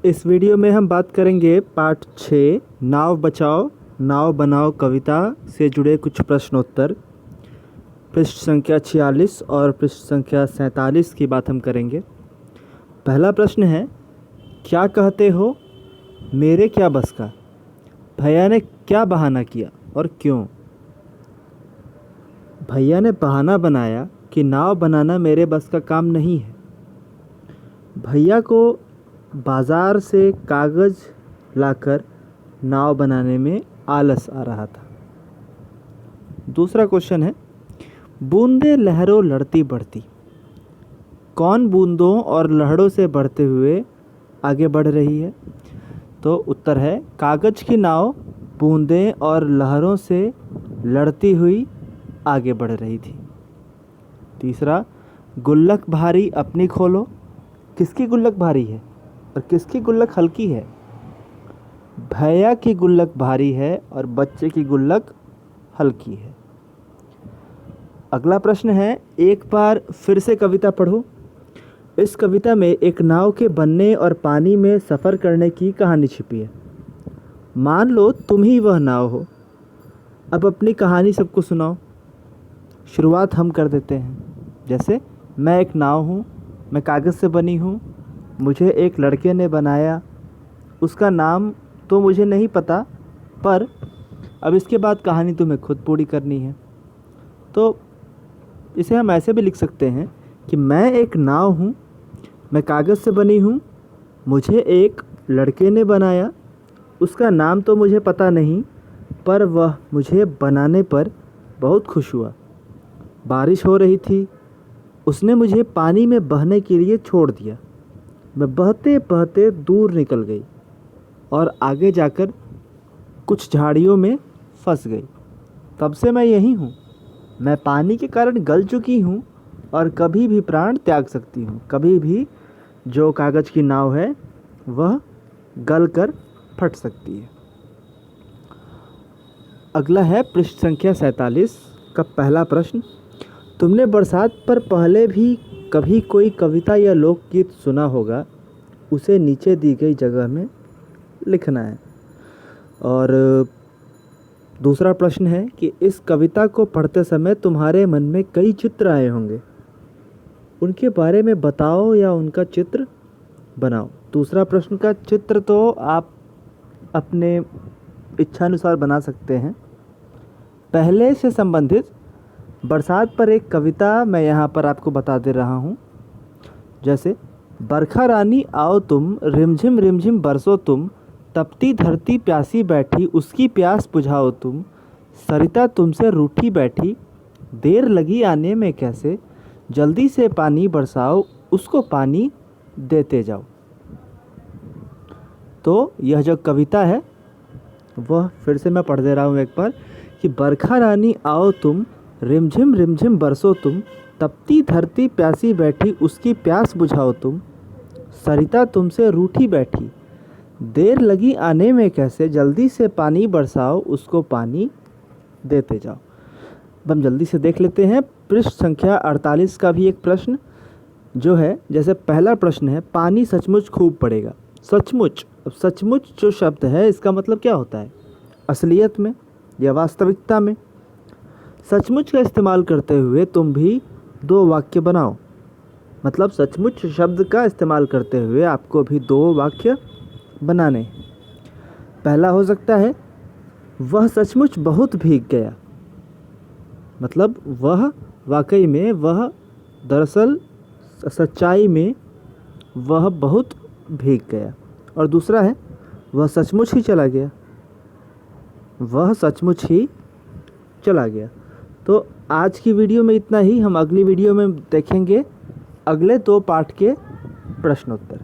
इस वीडियो में हम बात करेंगे पार्ट 6 नाव बचाओ नाव बनाओ कविता से जुड़े कुछ प्रश्नोत्तर। पृष्ठ संख्या 46 और पृष्ठ संख्या 47 की बात हम करेंगे। पहला प्रश्न है, क्या कहते हो मेरे क्या बस का, भैया ने क्या बहाना किया और क्यों। भैया ने बहाना बनाया कि नाव बनाना मेरे बस का काम नहीं है। भैया को बाज़ार से कागज़ लाकर नाव बनाने में आलस आ रहा था। दूसरा क्वेश्चन है, बूंदे लहरों लड़ती बढ़ती, कौन बूंदों और लहरों से बढ़ते हुए आगे बढ़ रही है। तो उत्तर है, कागज़ की नाव बूंदें और लहरों से लड़ती हुई आगे बढ़ रही थी। तीसरा, गुल्लक भारी अपनी खोलो, किसकी गुल्लक भारी है और किसकी गुल्लक हल्की है। भैया की गुल्लक भारी है और बच्चे की गुल्लक हल्की है। अगला प्रश्न है, एक बार फिर से कविता पढ़ो। इस कविता में एक नाव के बनने और पानी में सफ़र करने की कहानी छिपी है। मान लो तुम ही वह नाव हो। अब अपनी कहानी सबको सुनाओ। शुरुआत हम कर देते हैं। जैसे, मैं एक नाव हूँ, मैं कागज़ से बनी हूँ, मुझे एक लड़के ने बनाया, उसका नाम तो मुझे नहीं पता, पर अब इसके बाद कहानी तुम्हें खुद पूरी करनी है। तो इसे हम ऐसे भी लिख सकते हैं कि मैं एक नाव हूँ, मैं कागज़ से बनी हूँ, मुझे एक लड़के ने बनाया, उसका नाम तो मुझे पता नहीं, पर वह मुझे बनाने पर बहुत खुश हुआ। बारिश हो रही थी, उसने मुझे पानी में बहने के लिए छोड़ दिया। मैं बहते बहते दूर निकल गई और आगे जाकर कुछ झाड़ियों में फंस गई। तब से मैं यहीं हूँ। मैं पानी के कारण गल चुकी हूँ और कभी भी प्राण त्याग सकती हूँ। कभी भी जो कागज़ की नाव है वह गल कर फट सकती है। अगला है पृष्ठ संख्या 47 का पहला प्रश्न, तुमने बरसात पर पहले भी कभी कोई कविता या लोकगीत सुना होगा, उसे नीचे दी गई जगह में लिखना है। और दूसरा प्रश्न है कि इस कविता को पढ़ते समय तुम्हारे मन में कई चित्र आए होंगे, उनके बारे में बताओ या उनका चित्र बनाओ। दूसरा प्रश्न का चित्र तो आप अपने इच्छानुसार बना सकते हैं। पहले से संबंधित बरसात पर एक कविता मैं यहाँ पर आपको बता दे रहा हूँ। जैसे, बरखा रानी आओ तुम, रिमझिम रिमझिम बरसो तुम, तपती धरती प्यासी बैठी, उसकी प्यास बुझाओ तुम, सरिता तुमसे रूठी बैठी, देर लगी आने में कैसे, जल्दी से पानी बरसाओ, उसको पानी देते जाओ। तो यह जो कविता है वह फिर से मैं पढ़ दे रहा हूँ एक बार कि बरखा रानी आओ तुम, रिमझिम रिमझिम बरसो तुम, तपती धरती प्यासी बैठी, उसकी प्यास बुझाओ तुम, सरिता तुमसे रूठी बैठी, देर लगी आने में कैसे, जल्दी से पानी बरसाओ, उसको पानी देते जाओ। अब हम जल्दी से देख लेते हैं पृष्ठ संख्या 48 का भी एक प्रश्न जो है। जैसे पहला प्रश्न है, पानी सचमुच खूब पड़ेगा। सचमुच, अब सचमुच जो शब्द है इसका मतलब क्या होता है, असलियत में या वास्तविकता में। सचमुच का इस्तेमाल करते हुए तुम भी दो वाक्य बनाओ। मतलब सचमुच शब्द का इस्तेमाल करते हुए आपको भी दो वाक्य बनाने। पहला हो सकता है, वह सचमुच बहुत भीग गया। मतलब वह वाकई में, वह दरअसल सच्चाई में वह बहुत भीग गया। और दूसरा है, वह सचमुच ही चला गया। वह सचमुच ही चला गया। तो आज की वीडियो में इतना ही। हम अगली वीडियो में देखेंगे अगले 2 पार्ट के प्रश्नोत्तर।